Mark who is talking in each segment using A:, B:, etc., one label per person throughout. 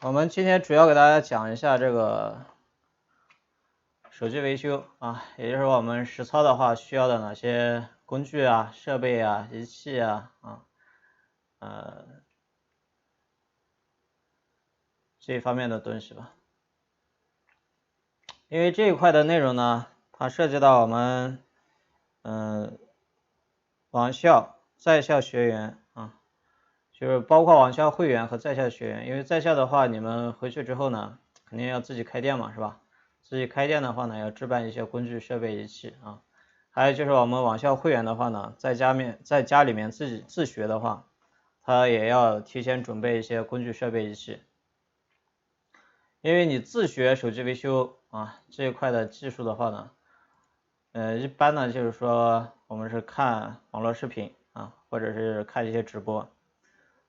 A: 我们今天主要给大家讲一下这个手机维修啊，也就是我们实操的话需要的哪些工具啊、设备啊、仪器啊这一方面的东西吧。因为这一块的内容呢，它涉及到我们网校、在校学员啊，就是包括网校会员和在校学员。因为在校的话，你们回去之后呢，肯定要自己开店嘛，是吧？自己开店的话呢，要置办一些工具、设备、仪器啊。还有就是我们网校会员的话呢，在家里面自己自学的话，他也要提前准备一些工具、设备、仪器。因为你自学手机维修啊这一块的技术的话呢，一般呢就是说我们是看网络视频啊，或者是看一些直播，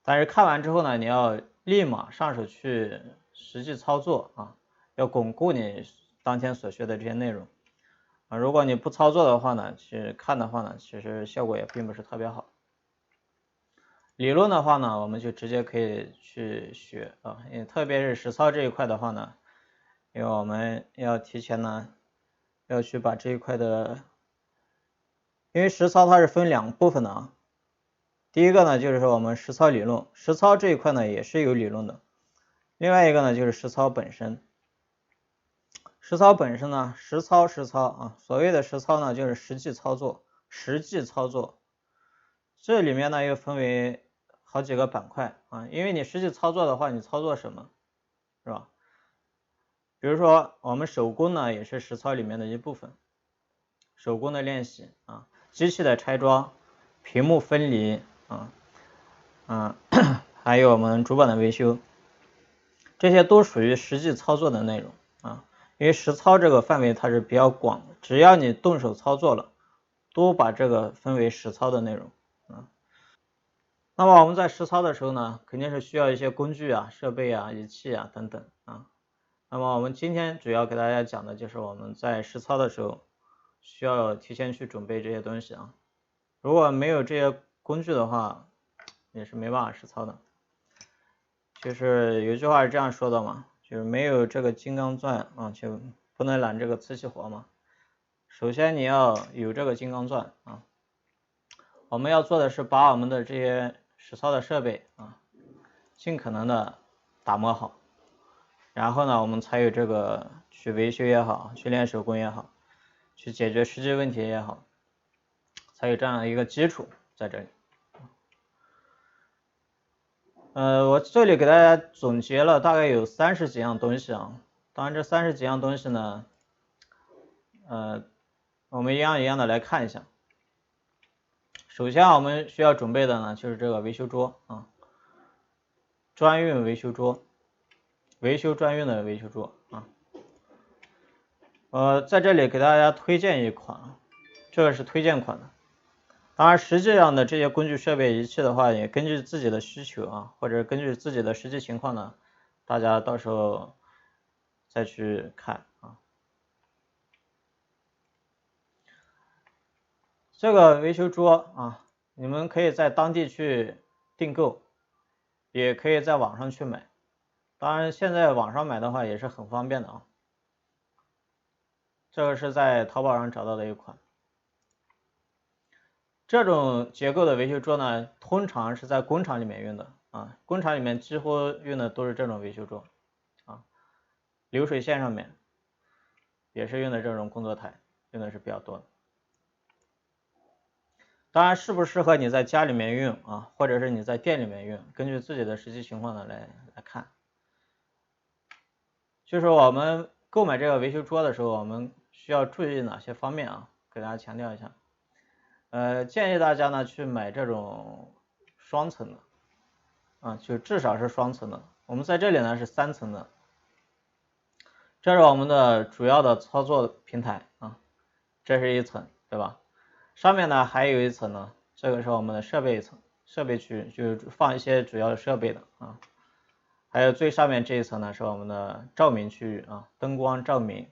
A: 但是看完之后呢，你要立马上手去实际操作啊，要巩固你当天所学的这些内容啊。如果你不操作的话呢，去看的话呢，其实效果也并不是特别好。理论的话呢，我们就直接可以去学啊，因为特别是实操这一块的话呢，因为我们要提前呢，要去把这一块的，因为实操它是分两部分的啊。第一个呢，就是说我们实操理论，实操这一块呢也是有理论的。另外一个呢，就是实操本身。实操本身呢，实操啊，所谓的实操呢，就是实际操作。这里面呢又分为好几个板块啊，因为你实际操作的话，你操作什么，是吧？比如说我们手工呢，也是实操里面的一部分，手工的练习啊，机器的拆装、屏幕分离还有我们主板的维修，这些都属于实际操作的内容啊。因为实操这个范围它是比较广的，只要你动手操作了，都把这个分为实操的内容啊。那么我们在实操的时候呢，肯定是需要一些工具啊、设备啊、仪器啊等等啊。那么我们今天主要给大家讲的就是我们在实操的时候需要提前去准备这些东西啊。如果没有这些工具的话，也是没办法实操的。就是有一句话是这样说的嘛，就是没有这个金刚钻啊，就不能揽这个瓷器活嘛。首先你要有这个金刚钻啊，我们要做的是把我们的这些实操的设备啊，尽可能的打磨好，然后呢，我们才有这个去维修也好，去练手工也好，去解决实际问题也好，才有这样一个基础在这里。我这里给大家总结了大概有30几样东西啊，当然这30几样东西呢，我们一样一样的来看一下。首先我们需要准备的呢，就是这个维修桌啊，专用维修桌，维修专用的维修桌啊。在这里给大家推荐一款，这个是推荐款的。当然，实际上的这些工具设备仪器的话，也根据自己的需求啊，或者根据自己的实际情况呢，大家到时候再去看啊。这个维修桌啊，你们可以在当地去订购，也可以在网上去买。当然，现在网上买的话也是很方便的啊。这个是在淘宝上找到的一款。这种结构的维修桌呢，通常是在工厂里面用的啊，工厂里面几乎用的都是这种维修桌啊，流水线上面也是用的这种工作台，用的是比较多的。当然，适不适合你在家里面用啊，或者是你在店里面用，根据自己的实际情况呢来看。就是我们购买这个维修桌的时候，我们需要注意哪些方面啊？给大家强调一下。建议大家呢去买这种双层的啊，就至少是双层的。我们在这里呢是3层的，这是我们的主要的操作平台啊，这是一层，对吧？上面呢还有一层呢，这个是我们的设备层，设备区就是放一些主要的设备的啊。还有最上面这一层呢是我们的照明区域啊，灯光照明。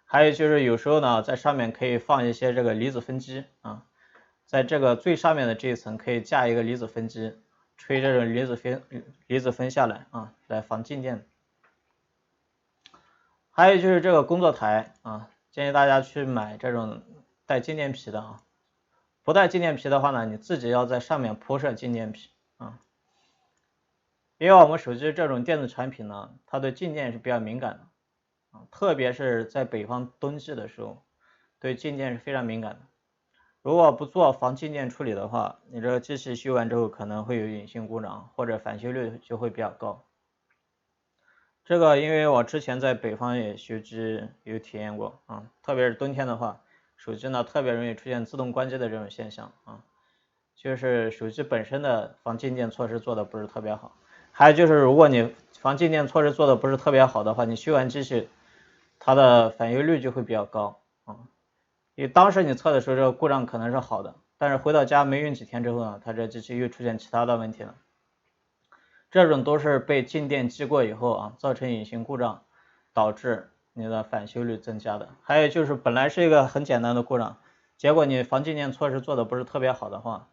A: 还有就是有时候呢在上面可以放一些这个离子分机啊。在这个最上面的这一层可以架一个离子分机，吹这种离子分下来啊，来防静电。还有就是这个工作台啊，建议大家去买这种带静电皮的啊。不带静电皮的话呢，你自己要在上面铺设静电皮啊。因为我们手机这种电子产品呢，它对静电是比较敏感的啊，特别是在北方冬季的时候，对静电是非常敏感的。如果不做防静电处理的话，你这个机器修完之后可能会有隐性故障，或者返修率就会比较高。这个因为我之前在北方也修机有体验过啊，特别是冬天的话，手机呢特别容易出现自动关机的这种现象啊，就是手机本身的防静电措施做的不是特别好。还有就是如果你防静电措施做的不是特别好的话，你修完机器，它的返修率就会比较高啊。因为当时你测的时候这个故障可能是好的，但是回到家没用几天之后呢，它这机器又出现其他的问题了。这种都是被静电激过以后啊，造成隐形故障，导致你的返修率增加的。还有就是本来是一个很简单的故障，结果你防静电措施做的不是特别好的话，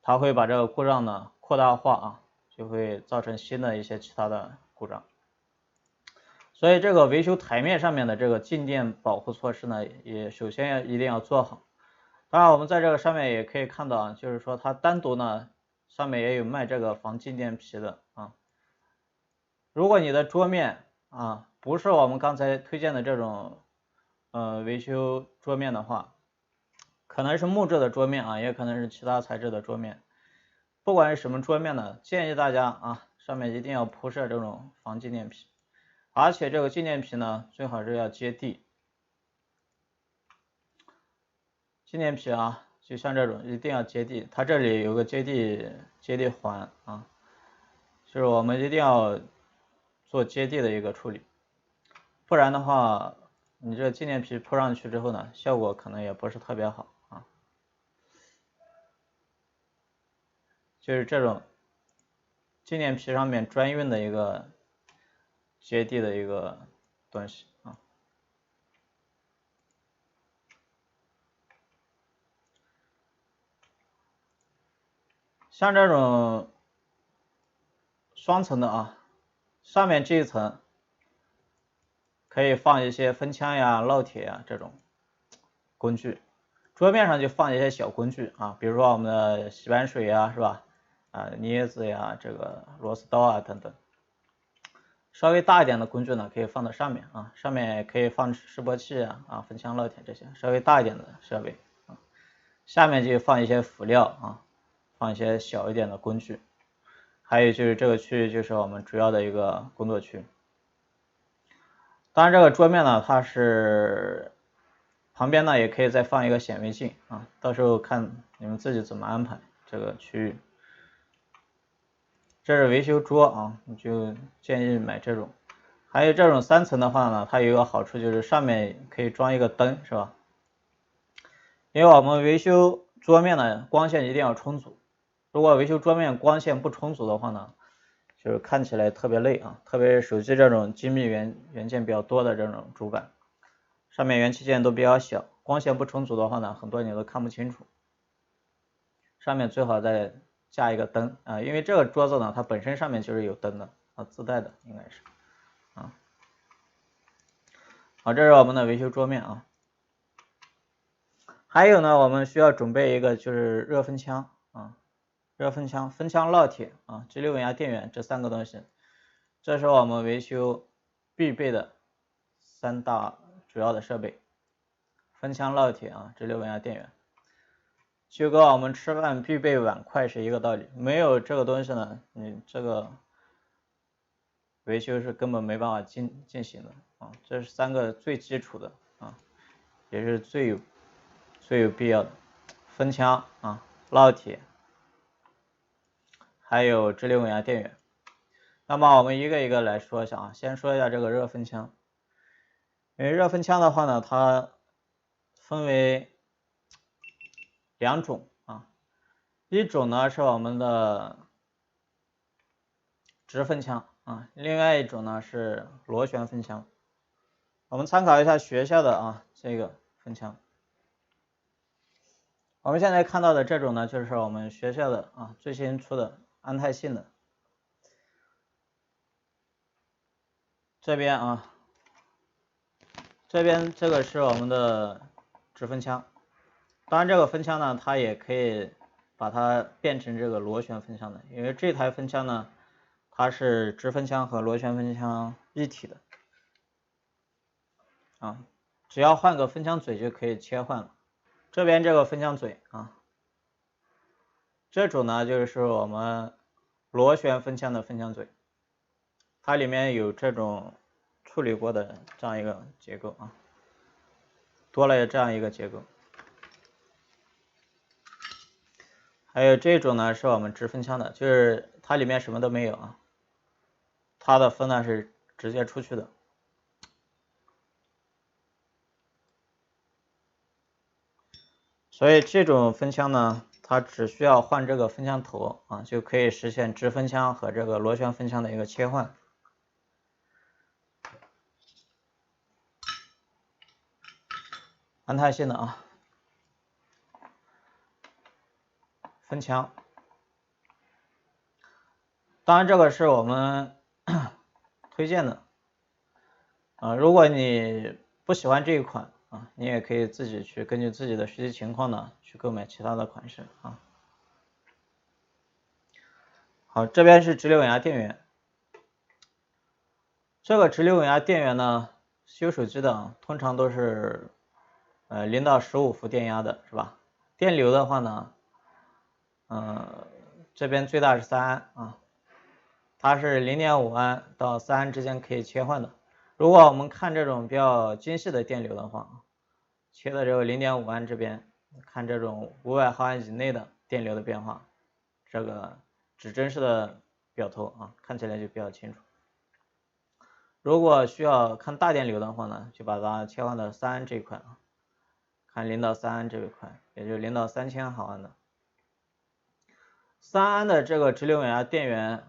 A: 它会把这个故障呢扩大化啊，就会造成新的一些其他的故障。所以这个维修台面上面的这个静电保护措施呢，也首先一定要做好。当然我们在这个上面也可以看到啊，就是说它单独呢上面也有卖这个防静电皮的啊。如果你的桌面啊不是我们刚才推荐的这种维修桌面的话，可能是木质的桌面啊，也可能是其他材质的桌面。不管是什么桌面呢，建议大家啊上面一定要铺设这种防静电皮，而且这个静电皮呢最好是要接地。静电皮啊，就像这种一定要接地，它这里有个接地环啊，就是我们一定要做接地的一个处理，不然的话，你这个静电皮铺上去之后呢，效果可能也不是特别好啊。就是这种静电皮上面专用的一个接地的一个东西啊。像这种双层的啊，上面这一层可以放一些分枪呀、烙铁呀这种工具，桌面上就放一些小工具啊，比如说我们的洗碗水呀，是吧？啊，镊子呀，这个螺丝刀啊等等。稍微大一点的工具呢，可以放到上面啊，上面也可以放示波器啊、分枪、烙铁这些稍微大一点的设备啊。下面就放一些辅料啊，放一些小一点的工具。还有就是这个区域就是我们主要的一个工作区。当然这个桌面呢，它是旁边呢也可以再放一个显微镜啊，到时候看你们自己怎么安排这个区域。这是维修桌啊，你就建议买这种。还有这种3层的话呢，它有一个好处就是上面可以装一个灯，是吧？因为我们维修桌面呢，光线一定要充足。如果维修桌面光线不充足的话呢，就是看起来特别累啊，特别是手机这种精密元件比较多的这种主板，上面元器件都比较小，光线不充足的话呢，很多你都看不清楚。上面最好再加一个灯啊，因为这个桌子呢，它本身上面就是有灯的啊，自带的应该是啊。好，这是我们的维修桌面啊。还有呢，我们需要准备一个就是热分枪啊，热分枪、分枪烙铁啊、直流稳压电源这3个东西，这是我们维修必备的3大主要的设备。分枪烙铁啊，直流稳压电源，就跟我们吃饭必备碗筷是一个道理，没有这个东西呢，你这个维修是根本没办法进行的啊。这是3个最基础的啊，也是最有必要的。分枪啊、烙铁，还有直流稳压电源。那么我们一个一个来说一下啊，先说一下这个热分枪。因为热分枪的话呢，它分为2种啊，一种呢是我们的直分枪啊，另外一种呢是螺旋分枪。我们参考一下学校的啊这个分枪。我们现在看到的这种呢，就是我们学校的啊最新出的安泰信的。这边啊这边这个是我们的直分腔，当然这个分腔呢，它也可以把它变成这个螺旋分腔的，因为这台分腔呢，它是直分腔和螺旋分腔一体的，啊，只要换个分腔嘴就可以切换了。这边这个分腔嘴啊，这种呢就是我们螺旋分腔的分腔嘴，它里面有这种处理过的这样一个结构啊，多了这样一个结构。还有这种呢是我们直分腔的，就是它里面什么都没有啊，它的风呢是直接出去的。所以这种分腔呢，它只需要换这个分腔头啊，就可以实现直分腔和这个螺旋分腔的一个切换。安泰性的啊，分腔。当然这个是我们推荐的啊，如果你不喜欢这一款啊，你也可以自己去根据自己的实际情况呢去购买其他的款式啊。好，这边是直流稳压电源。这个直流稳压电源呢，修手机的通常都是0到15伏电压的，是吧？电流的话呢，这边最大是3安啊，它是0.5安到3安之间可以切换的。如果我们看这种比较精细的电流的话，切的这个0.5安这边，看这种500毫安以内的电流的变化，这个指针式的表头啊，看起来就比较清楚。如果需要看大电流的话呢，就把它切换到3安这一块啊，看0到3安这一块，也就是0到3000毫安的。3安的这个直流稳压电源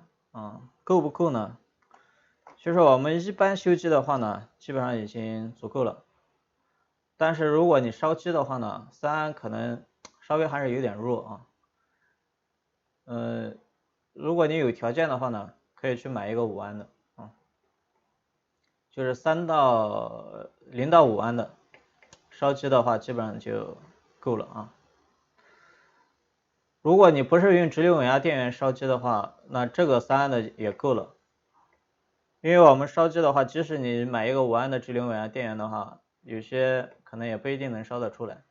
A: 够不够呢？就是我们一般修机的话呢，基本上已经足够了。但是如果你烧机的话呢，3安可能稍微还是有点弱啊。如果你有条件的话呢，可以去买一个5安的啊，就是0到5安的，烧机的话基本上就够了啊。如果你不是用直流稳压电源烧机的话，那这个3安的也够了。因为我们烧机的话，即使你买一个5安的直流稳压电源的话，有些可能也不一定能烧得出来。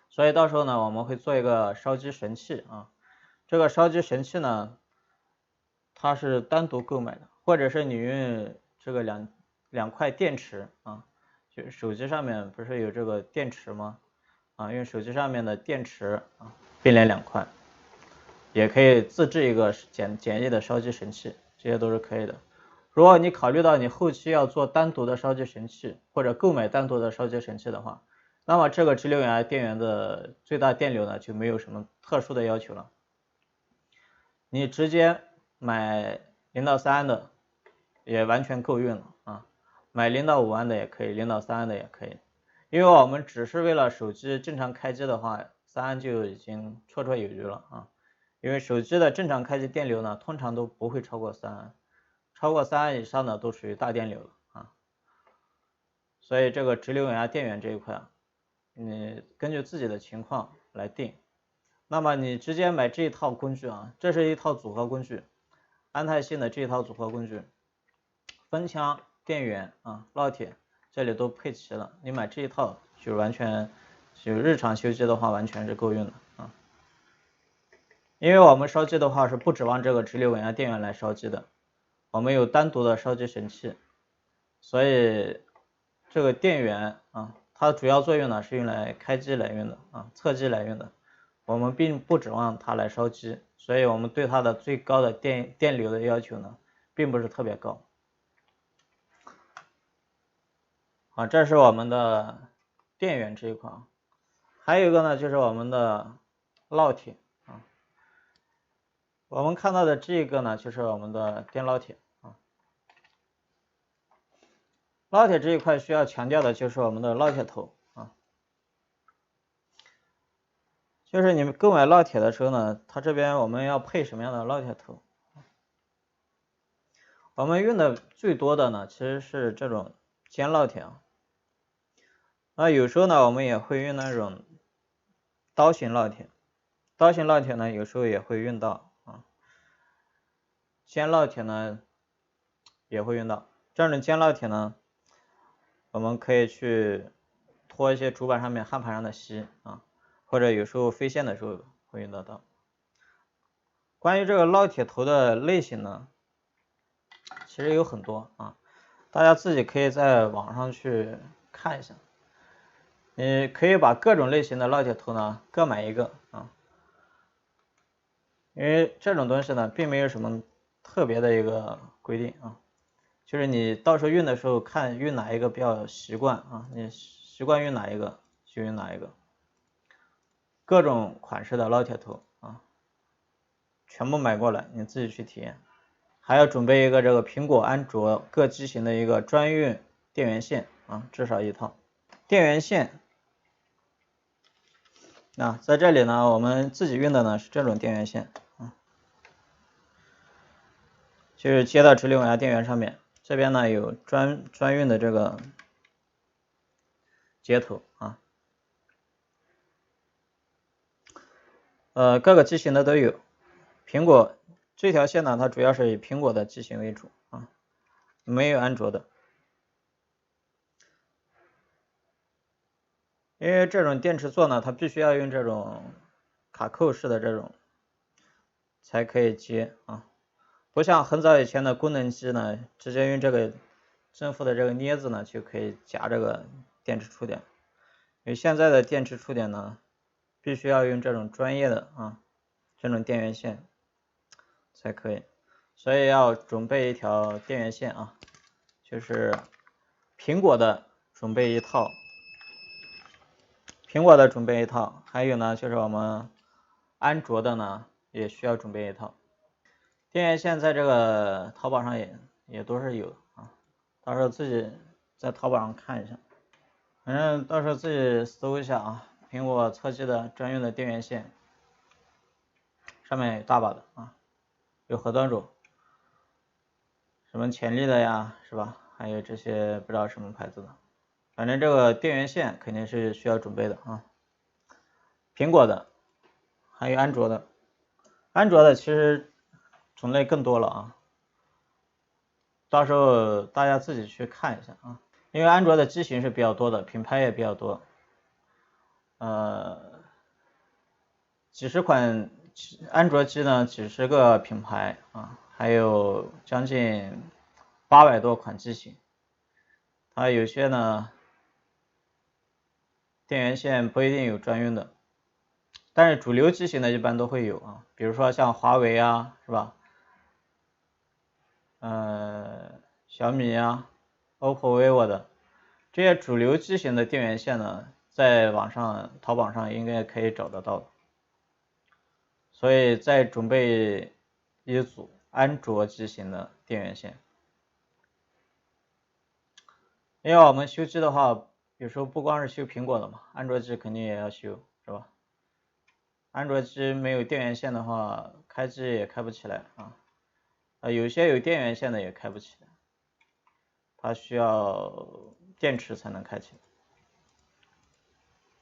A: 所以到时候呢，我们会做一个烧机神器啊。这个烧机神器呢，它是单独购买的，或者是你用这个两块电池啊，就手机上面不是有这个电池吗？啊，用手机上面的电池啊并联2块，也可以自制一个简易的烧机神器，这些都是可以的。如果你考虑到你后期要做单独的烧机神器，或者购买单独的烧机神器的话，那么这个直流稳压电源的最大电流呢就没有什么特殊的要求了。你直接买0到3安的也完全够用了啊，买0到5安的也可以，0到3安的也可以。因为我们只是为了手机正常开机的话，3安就已经绰绰有余了啊。因为手机的正常开机电流呢，通常都不会超过3安，超过3安以上的都属于大电流了啊。所以这个直流稳压电源这一块啊，你根据自己的情况来定。那么你直接买这一套工具啊，这是一套组合工具，安泰信的这一套组合工具，分腔、电源啊、烙铁这里都配齐了，你买这一套就完全就日常修机的话完全是够用的啊。因为我们烧机的话是不指望这个直流稳压电源来烧机的，我们有单独的烧机神器，所以这个电源啊，它主要作用呢是用来开机来用的啊，测机来用的，我们并不指望它来烧机，所以我们对它的最高的电流的要求呢，并不是特别高。啊，这是我们的电源这一块，还有一个呢就是我们的烙铁啊，我们看到的这个呢就是我们的电烙铁啊。烙铁这一块需要强调的就是我们的烙铁头啊，就是你们购买烙铁的时候呢，它这边我们要配什么样的烙铁头？我们用的最多的呢其实是这种尖烙铁啊，那有时候呢，我们也会用那种刀型烙铁，刀型烙铁呢，有时候也会用到啊。尖烙铁呢也会用到，这种尖烙铁呢，我们可以去拖一些主板上面焊盘上的锡啊，或者有时候飞线的时候会用到。关于这个烙铁头的类型呢，其实有很多啊，大家自己可以在网上去看一下。你可以把各种类型的烙铁头呢各买一个啊，因为这种东西呢并没有什么特别的一个规定啊，就是你到时候用的时候看用哪一个比较习惯啊，你习惯用哪一个就用哪一个。各种款式的烙铁头啊，全部买过来你自己去体验。还要准备一个这个苹果、安卓各机型的一个专用电源线啊，至少一套。电源线啊，在这里呢，我们自己用的呢是这种电源线啊，就是接到直流稳压电源上面，这边呢有专用的这个接头啊，各个机型的都有。苹果这条线呢，它主要是以苹果的机型为主啊，没有安卓的。因为这种电池座呢，它必须要用这种卡扣式的这种才可以接啊，不像很早以前的功能机呢，直接用这个正负的这个镊子呢就可以夹这个电池触点。因为现在的电池触点呢，必须要用这种专业的啊这种电源线才可以，所以要准备一条电源线啊，就是苹果的准备一套。苹果的准备一套，还有呢，就是我们安卓的呢，也需要准备一套。电源线在这个淘宝上也都是有的啊，到时候自己在淘宝上看一下，反正到时候自己搜一下啊，苹果测机的专用的电源线，上面有大把的啊，有很多种，什么潜力的呀，是吧？还有这些不知道什么牌子的，反正这个电源线肯定是需要准备的啊，苹果的。还有安卓的，安卓的其实种类更多了啊，到时候大家自己去看一下啊，因为安卓的机型是比较多的，品牌也比较多，几十款安卓机呢，几十个品牌啊，还有将近800多款机型，它有些呢电源线不一定有专用的，但是主流机型的一般都会有啊，比如说像华为啊，是吧？小米呀、OPPO、vivo 的这些主流机型的电源线呢，在网上淘宝上应该可以找得到，所以再准备一组安卓机型的电源线，因为我们修机的话，有时候不光是修苹果的嘛，安卓机肯定也要修，是吧？安卓机没有电源线的话，开机也开不起来啊，有些有电源线的也开不起来，它需要电池才能开启。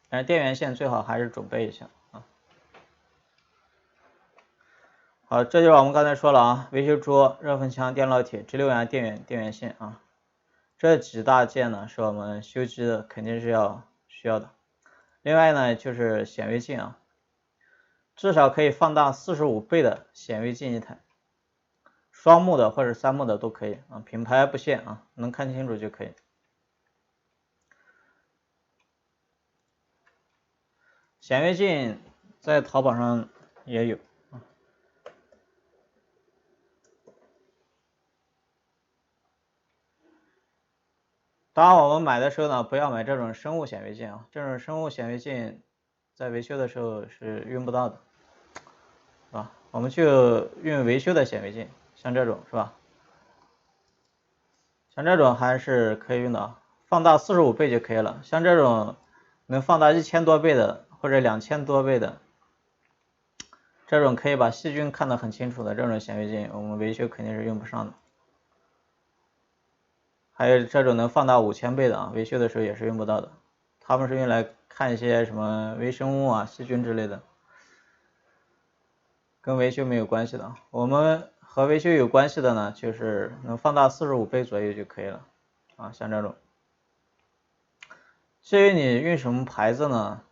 A: 但是电源线最好还是准备一下啊。好，这就是我们刚才说了啊，维修桌、热风枪、电烙铁、直流稳压电源线啊，这几大件呢是我们修机的肯定是需要的。另外呢就是显微镜啊，至少可以放大45倍的显微镜一台，双目的或者3目的都可以啊，品牌不限啊，能看清楚就可以。显微镜在淘宝上也有。当然我们买的时候呢，不要买这种生物显微镜啊，这种生物显微镜在维修的时候是用不到的，是吧？我们就用维修的显微镜，像这种是吧？像这种还是可以用的啊，放大45倍就可以了。像这种能放大1000多倍的或者2000多倍的，这种可以把细菌看得很清楚的这种显微镜，我们维修肯定是用不上的。还有这种能放大5000倍的啊，维修的时候也是用不到的，它们是用来看一些什么微生物啊、细菌之类的，跟维修没有关系的。我们和维修有关系的呢，就是能放大45倍左右就可以了啊，像这种。至于你用什么牌子呢？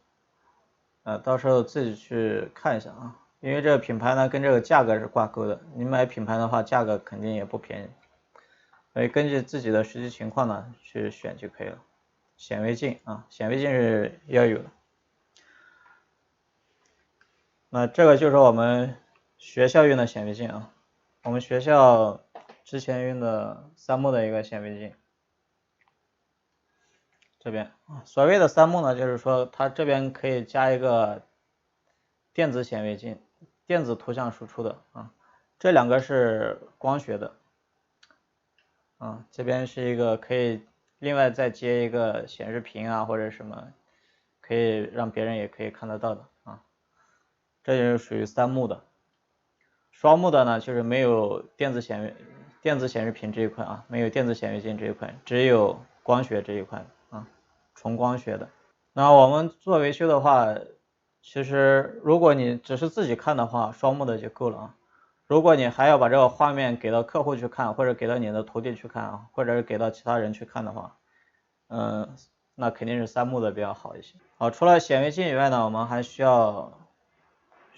A: 到时候自己去看一下啊，因为这个品牌呢跟这个价格是挂钩的，你买品牌的话价格肯定也不便宜，所以根据自己的实际情况呢去选就可以了。显微镜啊，显微镜是要有的。那这个就是我们学校用的显微镜啊，我们学校之前用的3M的一个显微镜。这边所谓的3M呢，就是说它这边可以加一个电子显微镜，电子图像输出的啊，这2个是光学的啊，这边是一个可以另外再接一个显示屏啊或者什么，可以让别人也可以看得到的啊，这就是属于3M的。双目的呢，就是没有电子显示屏这一块啊，没有电子显微镜这一块，只有光学这一块啊，纯光学的。那我们做维修的话，其实如果你只是自己看的话，双目的就够了啊。如果你还要把这个画面给到客户去看，或者给到你的徒弟去看啊，或者是给到其他人去看的话，那肯定是3目的比较好一些。好，除了显微镜以外呢，我们还需要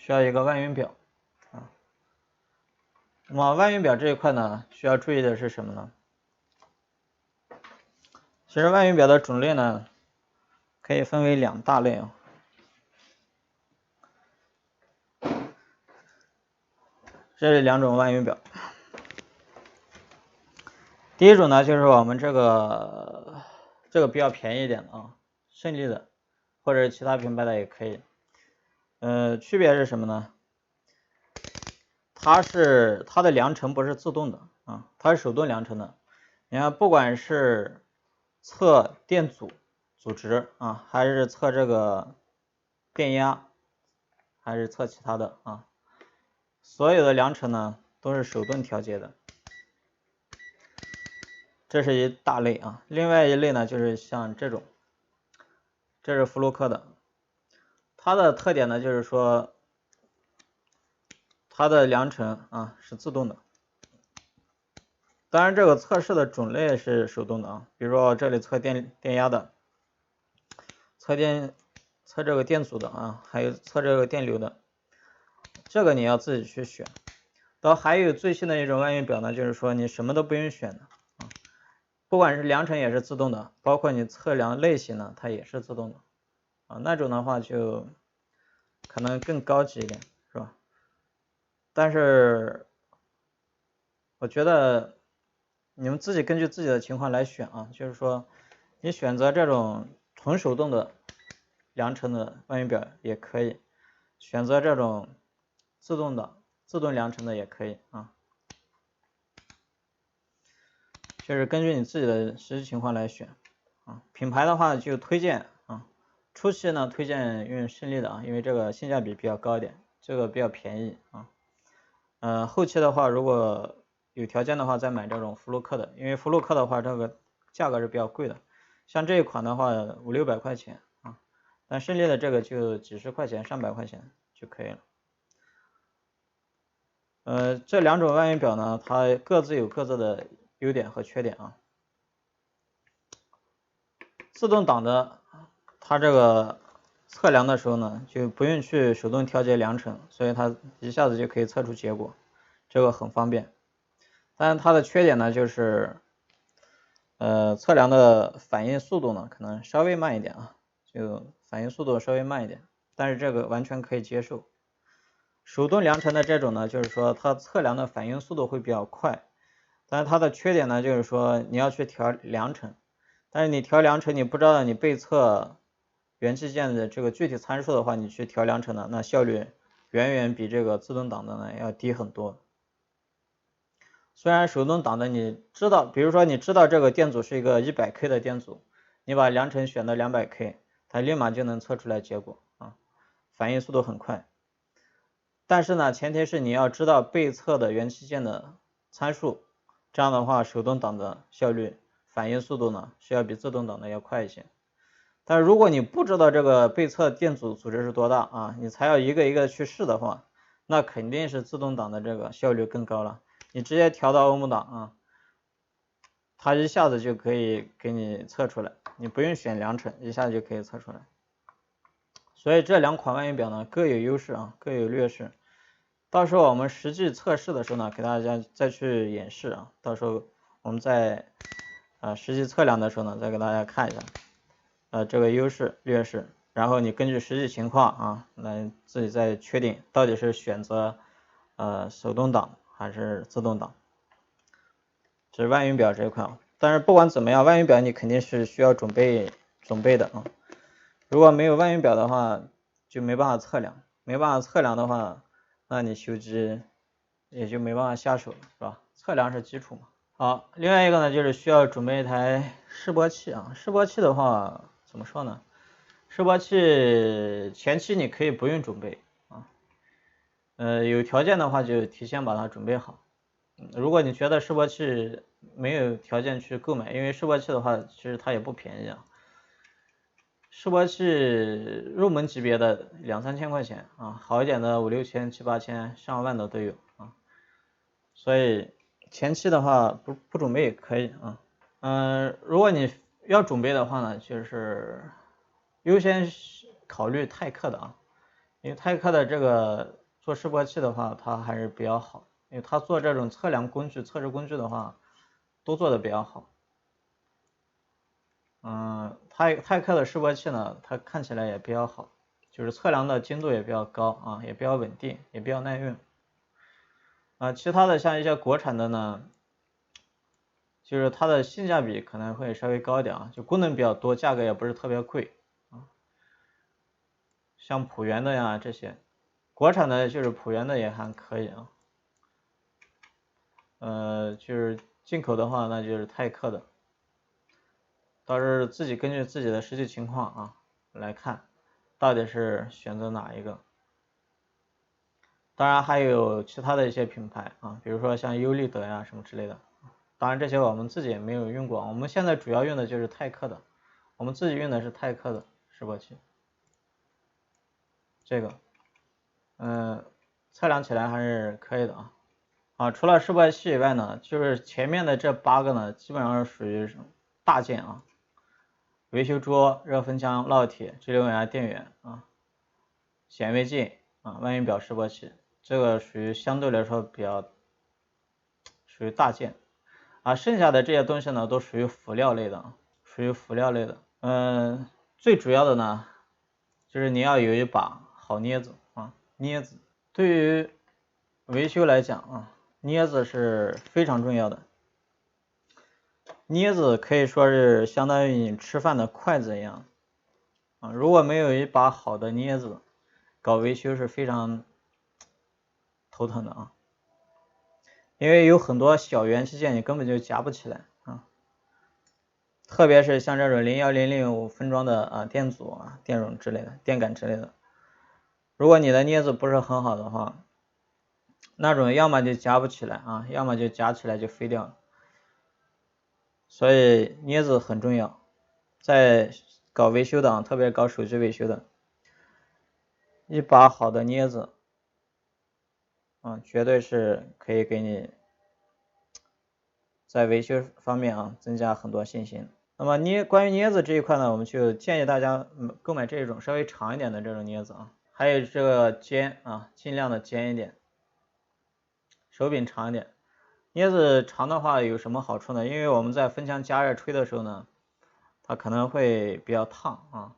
A: 一个万用表啊。那么万用表这一块呢，需要注意的是什么呢？其实万用表的种类呢，可以分为2大类啊。这是2种万用表。第一种呢，就是我们这个比较便宜一点的啊，胜利的，或者其他品牌的也可以。区别是什么呢？它的量程不是自动的啊，它是手动量程的。你看，不管是测电阻值啊，还是测这个电压，还是测其他的啊，所有的量程呢都是手动调节的。这是一大类啊，另外一类呢就是像这种，这是福禄克的，它的特点呢就是说它的量程啊是自动的，当然这个测试的种类是手动的啊，比如说这里测电压的，测这个电阻的啊，还有测这个电流的，这个你要自己去选。还有最新的一种万用表呢，就是说你什么都不用选的啊，不管是量程也是自动的，包括你测量类型呢，它也是自动的啊，那种的话就可能更高级一点，是吧？但是我觉得你们自己根据自己的情况来选啊，就是说你选择这种纯手动的量程的万用表也可以，选择这种自动量程的也可以啊，就是根据你自己的实际情况来选啊。品牌的话就推荐啊，初期呢推荐用胜利的啊，因为这个性价比比较高一点，这个比较便宜啊。后期的话如果有条件的话再买这种福禄克的，因为福禄克的话这个价格是比较贵的，像这一款的话500-600块钱啊，但胜利的这个就几十块钱、上百块钱就可以了。这2种万用表呢，它各自有各自的优点和缺点啊。自动挡的，它这个测量的时候呢，就不用去手动调节量程，所以它一下子就可以测出结果，这个很方便。但是它的缺点呢，就是测量的反应速度呢，可能稍微慢一点啊，就反应速度稍微慢一点，但是这个完全可以接受。手动量程的这种呢，就是说它测量的反应速度会比较快，但是它的缺点呢，就是说你要去调量程，但是你调量程你不知道你被测元器件的这个具体参数的话，你去调量程呢，那效率远远比这个自动挡的呢要低很多。虽然手动挡的你知道，比如说你知道这个电阻是一个100K 的电阻，你把量程选到200K，它立马就能测出来结果啊，反应速度很快。但是呢，前提是你要知道被测的元器件的参数，这样的话手动挡的效率、反应速度呢是要比自动挡的要快一些。但是如果你不知道这个被测电阻组织是多大啊，你才要一个一个去试的话，那肯定是自动挡的这个效率更高了。你直接调到欧姆档啊，它一下子就可以给你测出来，你不用选良辰，一下子就可以测出来。所以这两款万用表呢各有优势啊，各有劣势。到时候我们实际测试的时候呢，给大家再去演示啊，到时候我们在实际测量的时候呢，再给大家看一下这个优势劣势，然后你根据实际情况啊来自己再确定到底是选择手动挡还是自动挡。这是万用表这一块，但是不管怎么样，万用表你肯定是需要准备的啊。如果没有万用表的话，就没办法测量，没办法测量的话，那你修机也就没办法下手了，是吧？测量是基础嘛。好，另外一个呢，就是需要准备一台示波器啊。示波器的话，怎么说呢？示波器前期你可以不用准备啊，有条件的话就提前把它准备好。如果你觉得示波器没有条件去购买，因为示波器的话，其实它也不便宜啊。示波器入门级别的2、3千块钱啊，好一点的5、6千、7、8千、上万的都有啊。所以前期的话不准备也可以啊。如果你要准备的话呢，就是优先考虑泰克的啊，因为泰克的这个做示波器的话，它还是比较好，因为它做这种测量工具、测试工具的话，都做的比较好。泰克的示波器呢，它看起来也比较好，就是测量的精度也比较高啊，也比较稳定，也比较耐用。其他的像一些国产的呢，就是它的性价比可能会稍微高一点啊，就功能比较多，价格也不是特别贵啊。像普元的呀这些，国产的就是普元的也还可以啊。就是进口的话，那就是泰克的。到时候自己根据自己的实际情况啊来看，到底是选择哪一个。当然还有其他的一些品牌啊，比如说像优利德呀什么之类的。当然这些我们自己也没有用过，我们现在主要用的就是泰克的，我们自己用的是泰克的示波器。这个，测量起来还是可以的啊。除了示波器以外呢，就是前面的这8个呢，基本上是属于大件啊。维修桌、热风枪、烙铁、直流源、电源啊，显微镜啊，万用表示波器，这个属于相对来说比较属于大件啊。剩下的这些东西呢，都属于辅料类的，属于辅料类的。最主要的呢，就是你要有一把好镊子啊，镊子对于维修来讲啊，镊子是非常重要的。镊子可以说是相当于你吃饭的筷子一样啊，如果没有一把好的镊子，搞维修是非常头疼的啊，因为有很多小元器件你根本就夹不起来啊，特别是像这种01005分装的电阻啊、电容之类的、电感之类的，如果你的镊子不是很好的话，那种要么就夹不起来啊，要么就夹起来就飞掉了。所以镊子很重要，在搞维修的，特别搞手机维修的，一把好的镊子绝对是可以给你在维修方面增加很多信心。那么关于镊子这一块呢，我们就建议大家购买这种稍微长一点的这种镊子还有这个尖尽量的尖一点，手柄长一点。镊子长的话有什么好处呢？因为我们在风枪加热吹的时候呢，它可能会比较烫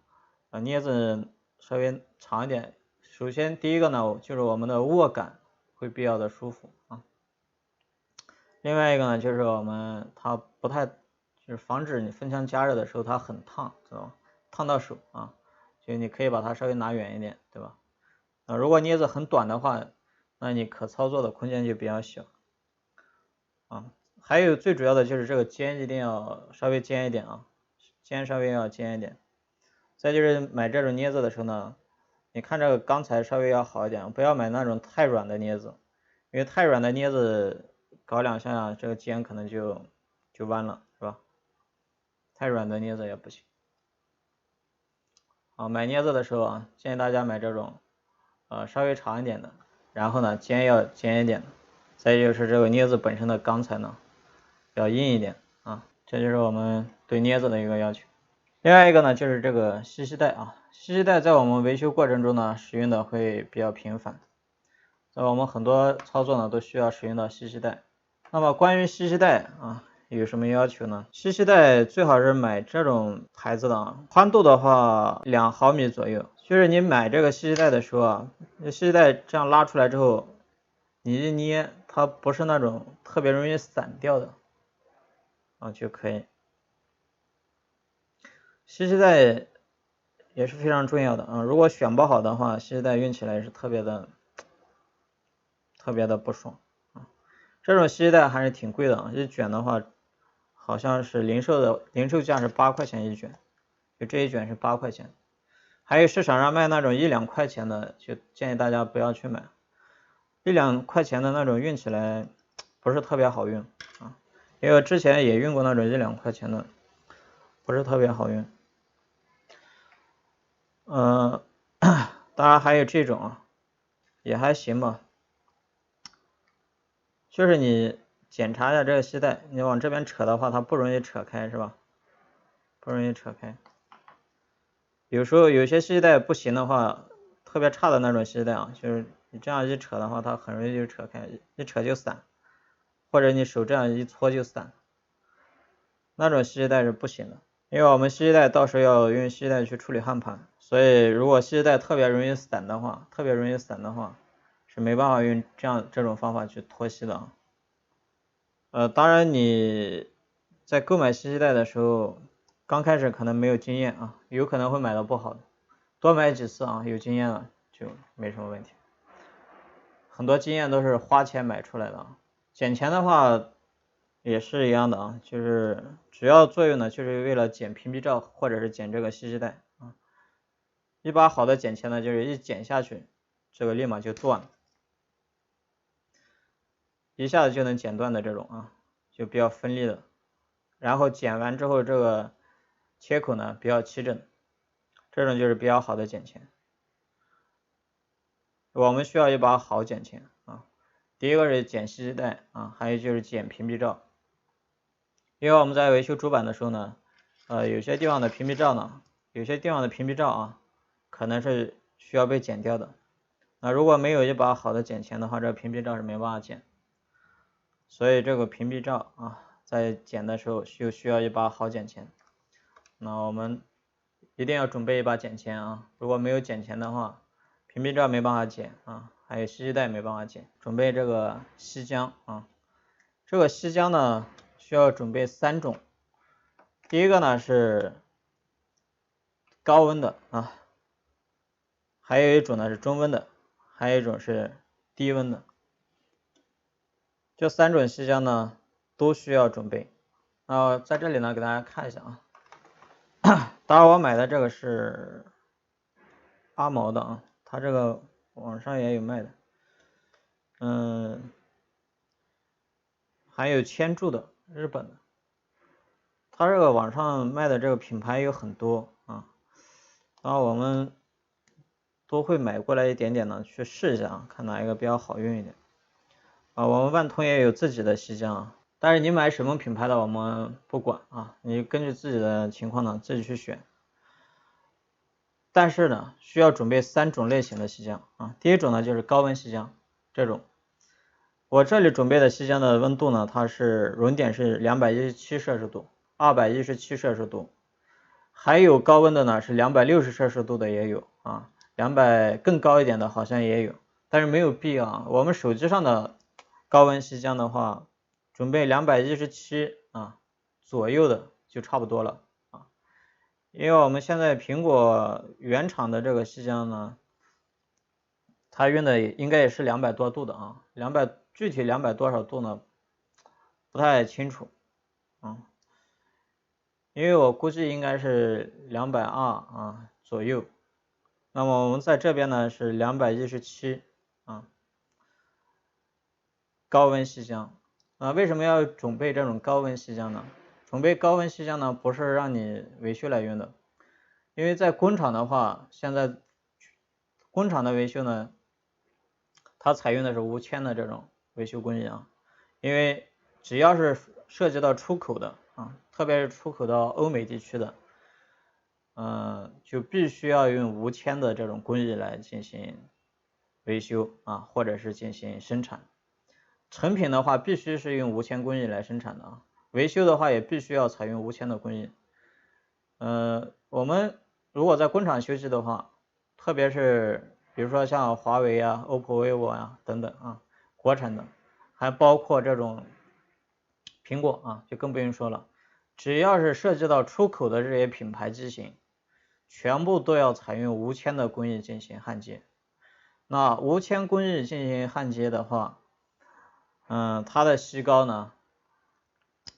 A: 镊子稍微长一点，首先第一个呢，就是我们的握感会比较的舒服另外一个呢，就是它不太就是防止你风枪加热的时候它很烫，知道吧？烫到手就你可以把它稍微拿远一点，对吧？如果镊子很短的话，那你可操作的空间就比较小还有最主要的就是这个尖一定要稍微尖一点尖稍微要尖一点。再就是买这种镊子的时候呢，你看这个钢材稍微要好一点，不要买那种太软的镊子，因为太软的镊子搞两下这个尖可能就弯了，是吧？太软的镊子也不行。啊，买镊子的时候啊，建议大家买这种稍微长一点的，然后呢尖要尖一点的，再就是这个镊子本身的钢材呢要硬一点啊，这就是我们对镊子的一个要求。另外一个呢就是这个吸气带啊，吸气带在我们维修过程中呢使用的会比较频繁，在我们很多操作呢都需要使用到吸气带。那么关于吸气带啊有什么要求呢？吸气带最好是买这种牌子的啊，宽度的话2毫米左右。就是你买这个吸气带的时候啊，吸气带这样拉出来之后，你一捏，它不是那种特别容易散掉的啊就可以。吸气带也是非常重要的啊，如果选不好的话，吸气带用起来是特别的不爽啊。这种吸气带还是挺贵的啊，一卷的话好像是零售价是8块钱一卷，就这一卷是8块钱。还有市场上卖那种1-2块钱的，就建议大家不要去买。1-2块钱的那种用起来不是特别好用啊，因为我之前也用过那种1-2块钱的，不是特别好用。当然还有这种啊，也还行吧。就是你检查一下这个吸带，你往这边扯的话，它不容易扯开，是吧？不容易扯开。有时候有些吸带不行的话，特别差的那种吸带啊，就是你这样一扯的话，它很容易就扯开，一扯就散，或者你手这样一搓就散，那种吸带是不行的。因为我们吸带到时候要用吸带去处理焊盘，所以如果吸带特别容易散的话，是没办法用这种方法去脱吸的啊。当然你在购买吸带的时候，刚开始可能没有经验啊，有可能会买到不好的，多买几次啊，有经验了就没什么问题。很多经验都是花钱买出来的啊。减钱的话也是一样的啊，就是主要作用呢就是为了剪屏蔽罩或者是剪这个吸气带啊。一把好的剪钳呢，就是一剪下去，这个立马就断了，一下子就能剪断的这种啊，就比较锋利的。然后剪完之后，这个切口呢比较齐整，这种就是比较好的剪钳。我们需要一把好剪钳啊。第一个是剪吸气带啊，还有就是剪屏蔽罩。因为我们在维修主板的时候呢，有些地方的屏蔽罩啊，可能是需要被剪掉的。那如果没有一把好的剪钳的话，这个屏蔽罩是没办法剪。所以这个屏蔽罩啊，在剪的时候就需要一把好剪钳。那我们一定要准备一把剪钳啊，如果没有剪钳的话，屏蔽罩没办法剪啊，还有吸气带没办法剪。准备这个吸浆啊，这个吸浆呢需要准备3种，第一个呢是高温的啊，还有一种呢是中温的，还有一种是低温的。这3种吸浆呢都需要准备。在这里呢给大家看一下啊，当然我买的这个是阿毛的啊，它这个网上也有卖的，还有千柱的日本的，它这个网上卖的这个品牌有很多啊，然后我们都会买过来一点点的去试一下啊，看哪一个比较好用一点啊。我们万通也有自己的吸浆啊，但是你买什么品牌的我们不管啊，你根据自己的情况呢自己去选。但是呢，需要准备3种类型的吸浆啊。第一种呢就是高温吸浆，这种。我这里准备的吸浆的温度呢，它是熔点是217摄氏度、217摄氏度，还有高温的呢是260摄氏度的也有啊，200更高一点的好像也有，但是没有必要啊。我们手机上的高温吸浆的话，准备217啊左右的就差不多了。因为我们现在苹果原厂的这个吸浆呢，它用的应该也是200多度的啊，200具体200多少度呢，不太清楚啊，因为我估计应该是220啊左右。那么我们在这边呢是217啊，高温吸浆啊。为什么要准备这种高温吸浆呢？准备高温吸浆呢，不是让你维修来用的。因为在工厂的话，现在工厂的维修呢，它采用的是无铅的这种维修工艺啊，因为只要是涉及到出口的啊，特别是出口到欧美地区的，就必须要用无铅的这种工艺来进行维修啊，或者是进行生产。成品的话，必须是用无铅工艺来生产的啊，维修的话也必须要采用无铅的工艺。我们如果在工厂休息的话，特别是比如说像华为啊、OPPO、vivo 啊等等啊，国产的，还包括这种苹果啊，就更不用说了。只要是涉及到出口的这些品牌机型，全部都要采用无铅的工艺进行焊接。那无铅工艺进行焊接的话，它的锡膏呢，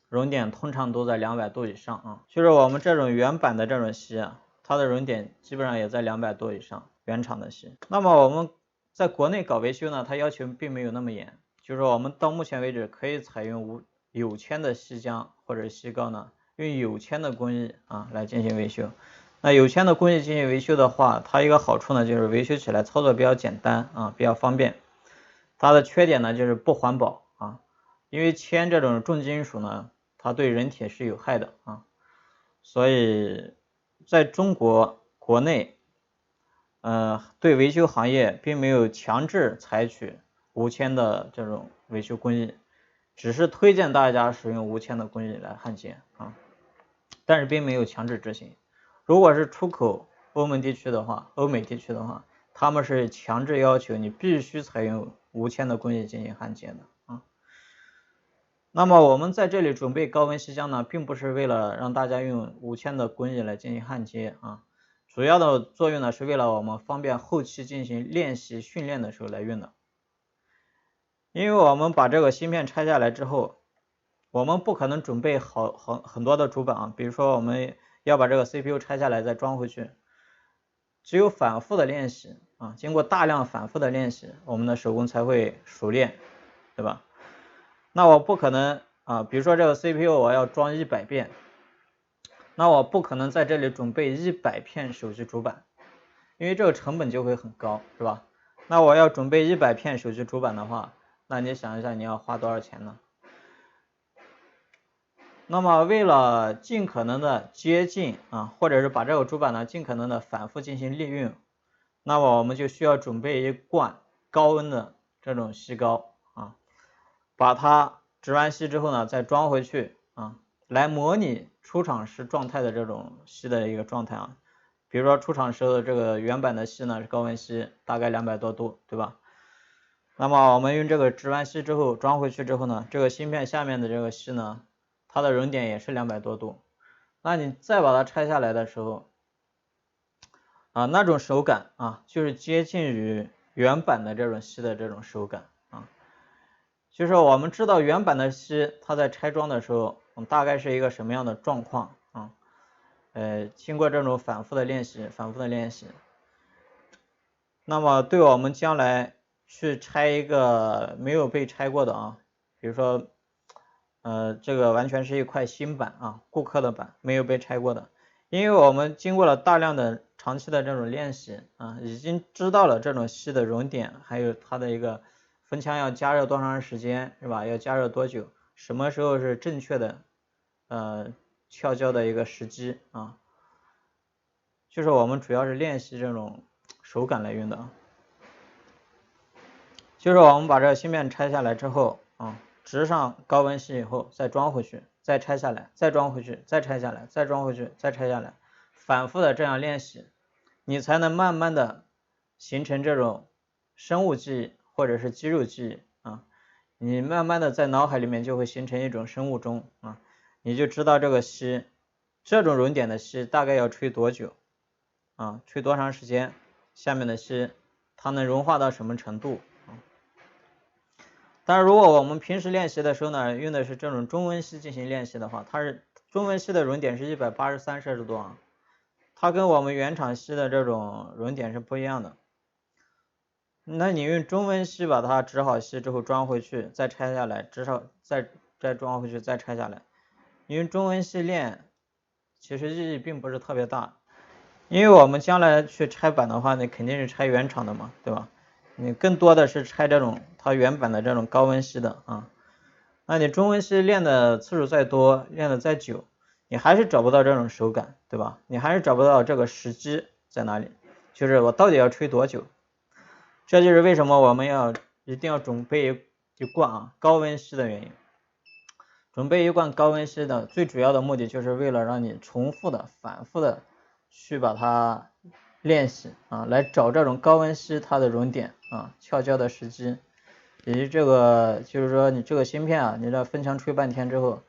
A: 熔点通常都在200度以上啊，就是我们这种原版的这种锡啊，它的熔点基本上也在200度以上，原厂的锡。那么我们在国内搞维修呢，它要求并没有那么严，就是我们到目前为止可以采用有铅的锡浆或者锡膏呢，用有铅的工艺啊来进行维修。那有铅的工艺进行维修的话，它一个好处呢，就是维修起来操作比较简单啊，比较方便。它的缺点呢，就是不环保啊，因为铅这种重金属呢，它对人体是有害的啊，所以在中国国内，对维修行业并没有强制采取无铅的这种维修工艺，只是推荐大家使用无铅的工艺来焊接啊，但是并没有强制执行。如果是出口欧美地区的话，他们是强制要求你必须采用无铅的工艺进行焊接的啊。那么我们在这里准备高温锡浆呢，并不是为了让大家用无铅的工艺来进行焊接啊，主要的作用呢是为了我们方便后期进行练习训练的时候来用的。因为我们把这个芯片拆下来之后，我们不可能准备很多的主板啊，比如说我们要把这个 CPU 拆下来再装回去，只有反复的练习啊，经过大量反复的练习，我们的手工才会熟练，对吧？那我不可能啊，比如说这个 CPU 我要装100遍，那我不可能在这里准备100片手机主板，因为这个成本就会很高，是吧？那我要准备100片手机主板的话，那你想一下你要花多少钱呢？那么为了尽可能的接近啊，或者是把这个主板呢尽可能的反复进行利用，那么我们就需要准备一罐高温的这种锡膏啊，把它植完锡之后呢再装回去啊，来模拟出厂时状态的这种锡的一个状态啊。比如说出厂时候的这个原版的锡呢是高温锡，大概200多度，对吧？那么我们用这个植完锡之后装回去之后呢，这个芯片下面的这个锡呢，它的熔点也是200多度，那你再把它拆下来的时候啊，那种手感啊，就是接近于原版的这种锡的这种手感啊。就是我们知道原版的锡，它在拆装的时候，大概是一个什么样的状况啊？经过这种反复的练习，那么对我们将来去拆一个没有被拆过的啊，比如说这个完全是一块新板啊，顾客的板，没有被拆过的，因为我们经过了大量的长期的这种练习啊，已经知道了这种锡的熔点，还有它的一个分腔要加热多长时间，是吧？要加热多久？什么时候是正确的翘胶的一个时机啊？就是我们主要是练习这种手感来用的啊。就是我们把这个芯片拆下来之后啊，植上高温锡以后再装回去，再拆下来，再装回去，再拆下来，再装回去，再拆下来，反复的这样练习，你才能慢慢的形成这种生物记忆或者是肌肉记忆啊，你慢慢的在脑海里面就会形成一种生物钟啊，你就知道这个锡，这种熔点的锡大概要吹多久啊，吹多长时间，下面的锡它能融化到什么程度。但是如果我们平时练习的时候呢，用的是这种中温锡进行练习的话，它是中温锡的熔点是183摄氏度啊，它跟我们原厂锡的这种熔点是不一样的。那你用中温锡把它植好锡之后装回去，再拆下来，再装回去，再拆下来，你用中温锡练，其实意义并不是特别大，因为我们将来去拆板的话，你肯定是拆原厂的嘛，对吧？你更多的是拆这种它原版的这种高温吸的啊。那你中温吸练的次数再多，练的再久，你还是找不到这种手感，对吧？你还是找不到这个时机在哪里，就是我到底要吹多久？这就是为什么我们一定要准备一罐高温吸的原因。准备一罐高温吸的最主要的目的就是为了让你重复的、反复的去把它练习来找这种高温吸它的熔点翘胶的时机，以及这个就是说你这个芯片你这分腔吹半天之后，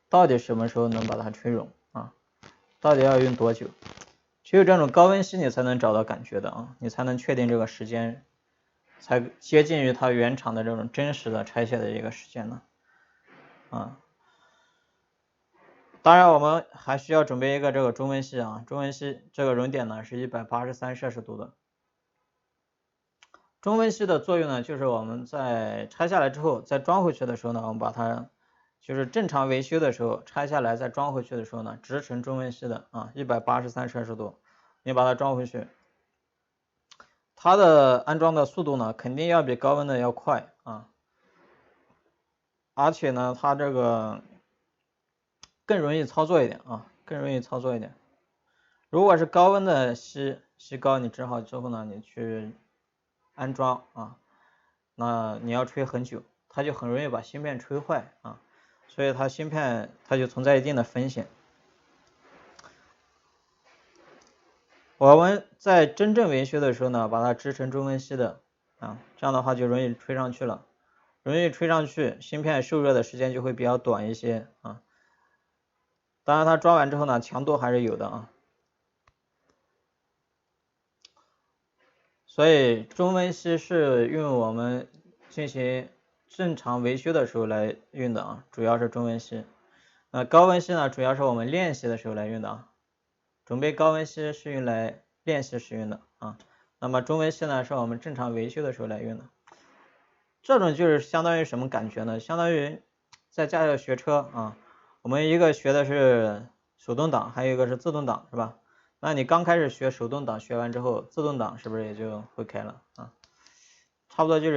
A: 到底什么时候能把它吹融到底要用多久？只有这种高温吸你才能找到感觉的你才能确定这个时间，才接近于它原厂的这种真实的拆卸的一个时间呢当然我们还需要准备一个这个中温吸中温吸这个熔点呢是183摄氏度的。中温吸的作用呢，就是我们在拆下来之后，再装回去的时候呢，我们把它就是正常维修的时候拆下来再装回去的时候呢，直成中温吸的183摄氏度，你把它装回去，它的安装的速度呢，肯定要比高温的要快而且呢，它这个更容易操作一点更容易操作一点。如果是高温的吸膏，你制好之后呢，你去安装那你要吹很久，它就很容易把芯片吹坏所以它芯片它就存在一定的风险。我们在真正维修的时候呢，把它制成中温吸的这样的话就容易吹上去了，容易吹上去，芯片受热的时间就会比较短一些当然它装完之后呢，强度还是有的所以中温吸是用我们进行正常维修的时候来用的主要是中温吸。高温吸呢，主要是我们练习的时候来用的准备高温吸是用来练习使用的那么中温吸呢，是我们正常维修的时候来用的。这种就是相当于什么感觉呢？相当于在驾校学车我们一个学的是手动挡，还有一个是自动挡，是吧？那你刚开始学手动挡，学完之后，自动挡是不是也就会开了差不多就是